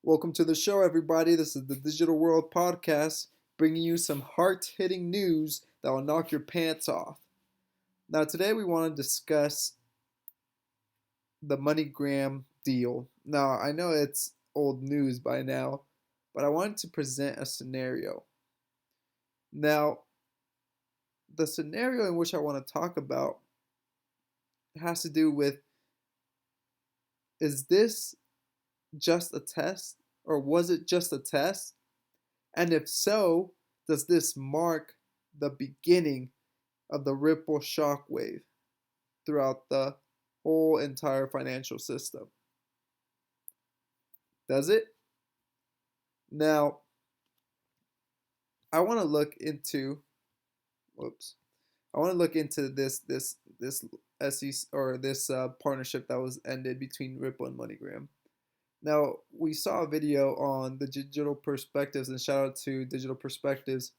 Welcome to the show, everybody. This is the Digital World Podcast, bringing you some heart-hitting news that will knock your pants off. Now, today we want to discuss the Moneygram deal. Now, I know it's old news by now, but I wanted to present a scenario. Now, the scenario in which I want to talk about has to do with, is this just a test, or was it just a test? And if so, does this mark the beginning of the ripple shockwave throughout the whole entire financial system? Does it? Now, I want to look into this SEC, or this partnership that was ended between Ripple and MoneyGram. Now, we saw a video on the Digital Perspectives, and shout out to Digital Perspectives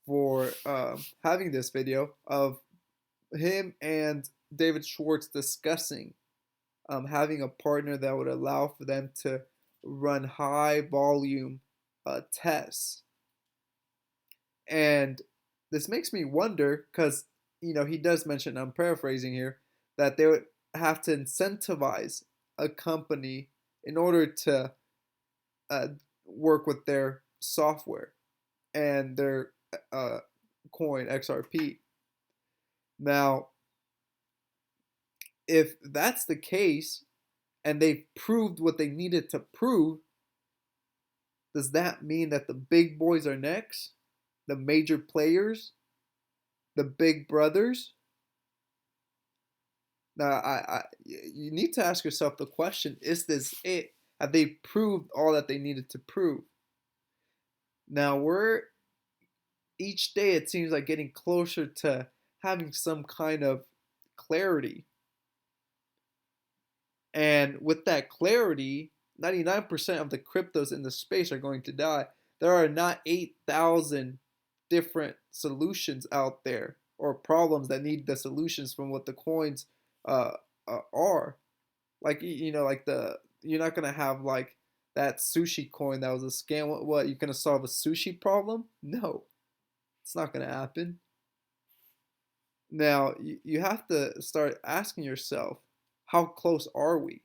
for having this video of him and David Schwartz discussing having a partner that would allow for them to run high volume tests. And this makes me wonder, because he does mention, I'm paraphrasing here, that they would have to incentivize a company in order to work with their software and their coin XRP. Now, if that's the case and they've proved what they needed to prove, does that mean that the big boys are next? The major players? The big brothers? Now, you need to ask yourself the question, is this it? Have they proved all that they needed to prove? Now, each day it seems like getting closer to having some kind of clarity. And with that clarity, 99% of the cryptos in the space are going to die. There are not 8,000 different solutions out there, or problems that need the solutions from what the coins are. Like, you're not gonna have like that sushi coin that was a scam. What, you're gonna solve a sushi problem? No, it's not gonna happen. Now, you have to start asking yourself, how close are we?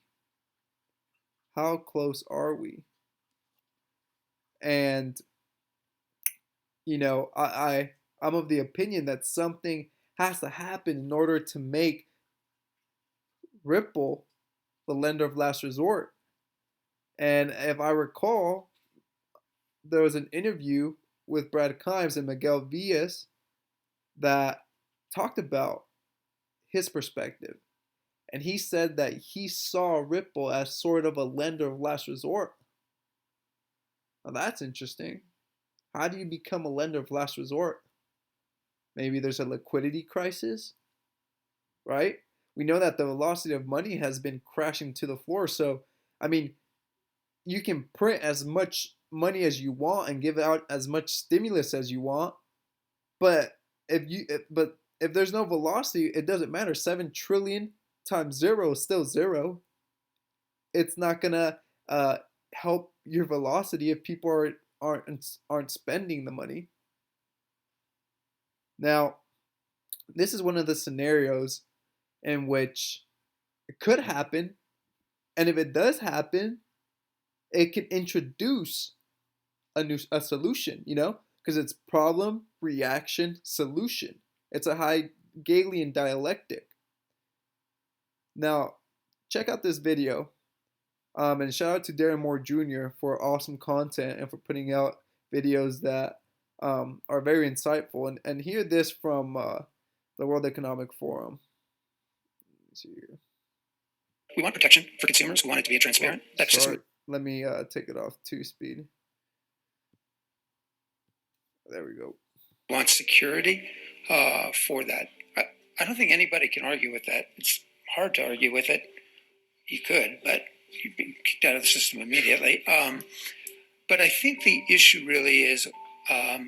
How close are we? And I'm of the opinion that something has to happen in order to make Ripple the lender of last resort. And if I recall, there was an interview with Brad Kimes and Miguel Villas that talked about his perspective. And he said that he saw Ripple as sort of a lender of last resort. Now that's interesting. How do you become a lender of last resort? Maybe there's a liquidity crisis, right? We know that the velocity of money has been crashing to the floor. So, I mean, you can print as much money as you want and give out as much stimulus as you want, but if there's no velocity, it doesn't matter. 7 trillion times zero is still zero. It's not gonna help your velocity if people aren't spending the money. Now, this is one of the scenarios in which it could happen, and if it does happen, it can introduce a solution, because it's problem, reaction, solution. It's a Hegelian dialectic. Now, check out this video, and shout out to Darren Moore Jr. for awesome content and for putting out videos that are very insightful. And hear this from the World Economic Forum. Let's see here. We want protection for consumers. We want it to be a transparent. Let me take it off 2-speed. There we go. We want security for that. I don't think anybody can argue with that. It's hard to argue with it. You could, but you'd be kicked out of the system immediately. But I think the issue really is,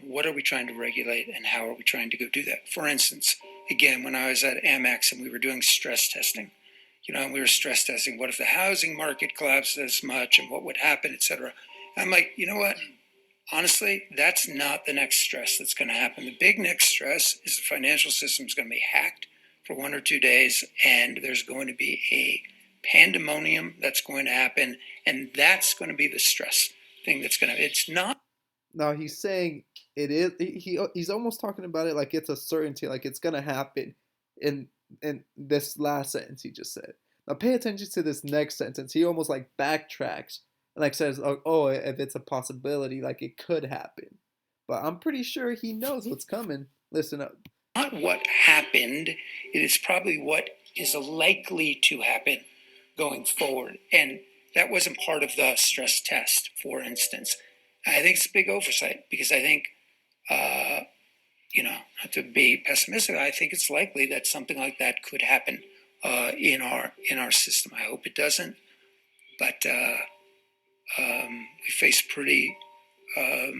what are we trying to regulate and how are we trying to go do that? For instance, again, when I was at Amex and we were doing stress testing, and we were stress testing, what if the housing market collapsed this much and what would happen, et cetera. I'm like, you know what? Honestly, that's not the next stress that's going to happen. The big next stress is the financial system is going to be hacked for 1 or 2 days, and there's going to be a pandemonium that's going to happen, and that's going to be the stress thing that's going to. It's not. Now he's saying it is. He's almost talking about it like it's a certainty, like it's gonna happen. In this last sentence he just said. Now pay attention to this next sentence. He almost like backtracks and like says, "Oh, if it's a possibility, like it could happen." But I'm pretty sure he knows what's coming. Listen up. Not what happened, it is probably what is likely to happen going forward. And that wasn't part of the stress test, for instance. I think it's a big oversight because I think, not to be pessimistic, I think it's likely that something like that could happen in our system. I hope it doesn't, but we face pretty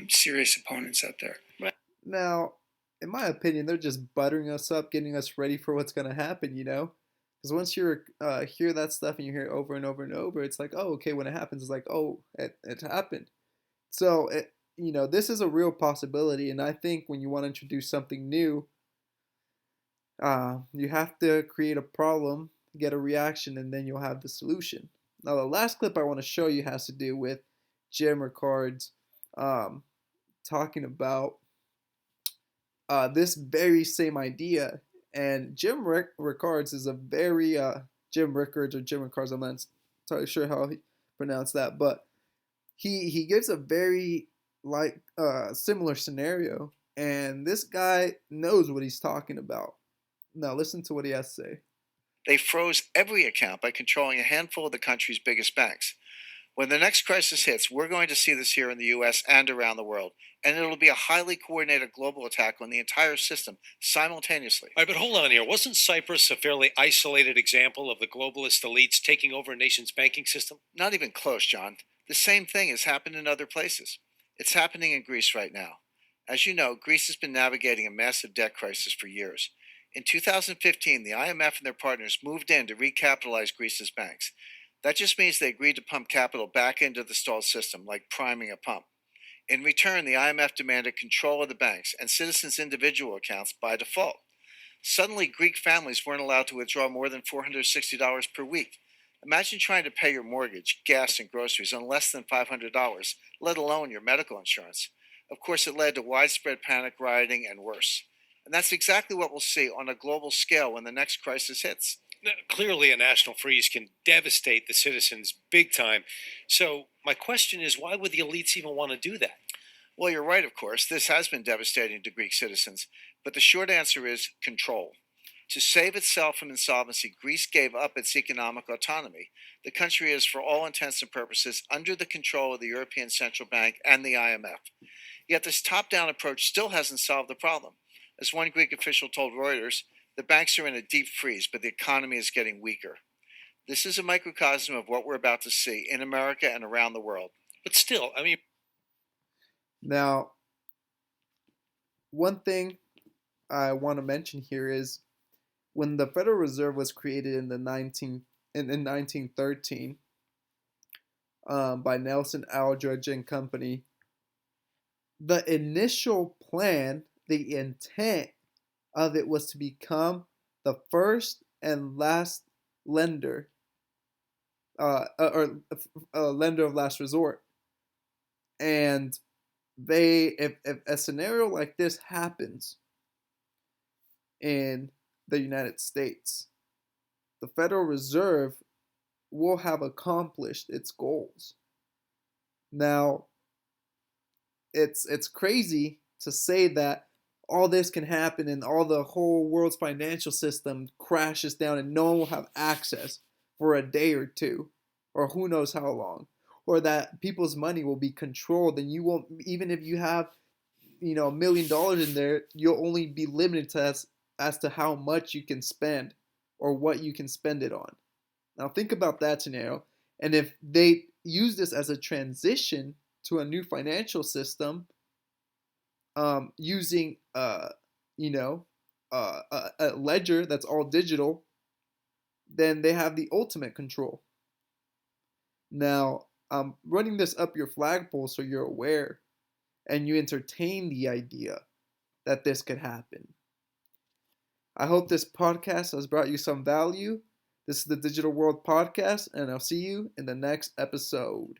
serious opponents out there. Right. Now, in my opinion, they're just buttering us up, getting us ready for what's gonna happen. Because once you hear that stuff and you hear it over and over and over, it's like, oh, okay. When it happens, it's like, oh, it happened. So this is a real possibility, and I think when you want to introduce something new, you have to create a problem, get a reaction, and then you'll have the solution. Now, the last clip I want to show you has to do with Jim Rickards um, talking about this very same idea. And Rickards is a very Jim Rickards or Jim Rickards. I'm not entirely sure how he pronounced that, but he gives a very similar scenario, and this guy knows what he's talking about. Now listen to what he has to say. They froze every account by controlling a handful of the country's biggest banks. When the next crisis hits, we're going to see this here in the US and around the world, and it'll be a highly coordinated global attack on the entire system simultaneously. All right, but hold on here. Wasn't Cyprus a fairly isolated example of the globalist elites taking over a nation's banking system? Not even close, John. The same thing has happened in other places. It's happening in Greece right now. As you know, Greece has been navigating a massive debt crisis for years. In 2015, the IMF and their partners moved in to recapitalize Greece's banks. That just means they agreed to pump capital back into the stalled system, like priming a pump. In return, the IMF demanded control of the banks and citizens' individual accounts by default. Suddenly, Greek families weren't allowed to withdraw more than $460 per week. Imagine trying to pay your mortgage, gas, and groceries on less than $500, let alone your medical insurance. Of course, it led to widespread panic, rioting, and worse. And that's exactly what we'll see on a global scale when the next crisis hits. Now, clearly, a national freeze can devastate the citizens big time. So, my question is, why would the elites even want to do that? Well, you're right, of course. This has been devastating to Greek citizens. But the short answer is control. To save itself from insolvency, Greece gave up its economic autonomy. The country is, for all intents and purposes, under the control of the European Central Bank and the IMF. Yet this top down approach still hasn't solved the problem. As one Greek official told Reuters, the banks are in a deep freeze, but the economy is getting weaker. This is a microcosm of what we're about to see in America and around the world. But still, I mean. Now, one thing I want to mention here is when the Federal Reserve was created in 1913 by Nelson Aldrich and Company, the initial plan, the intent of it was to become the first and last lender, or lender of last resort. And if a scenario like this happens in the United States, the Federal Reserve will have accomplished its goals. Now, it's crazy to say that all this can happen and all the whole world's financial system crashes down and no one will have access for a day or two, or who knows how long, or that people's money will be controlled and you won't, even if you have $1 million in there, you'll only be limited to as to how much you can spend or what you can spend it on. Now think about that scenario, and if they use this as a transition to a new financial system, using a ledger that's all digital, then they have the ultimate control. Now, I'm running this up your flagpole so you're aware and you entertain the idea that this could happen. I hope this podcast has brought you some value. This is the Digital World Podcast, and I'll see you in the next episode.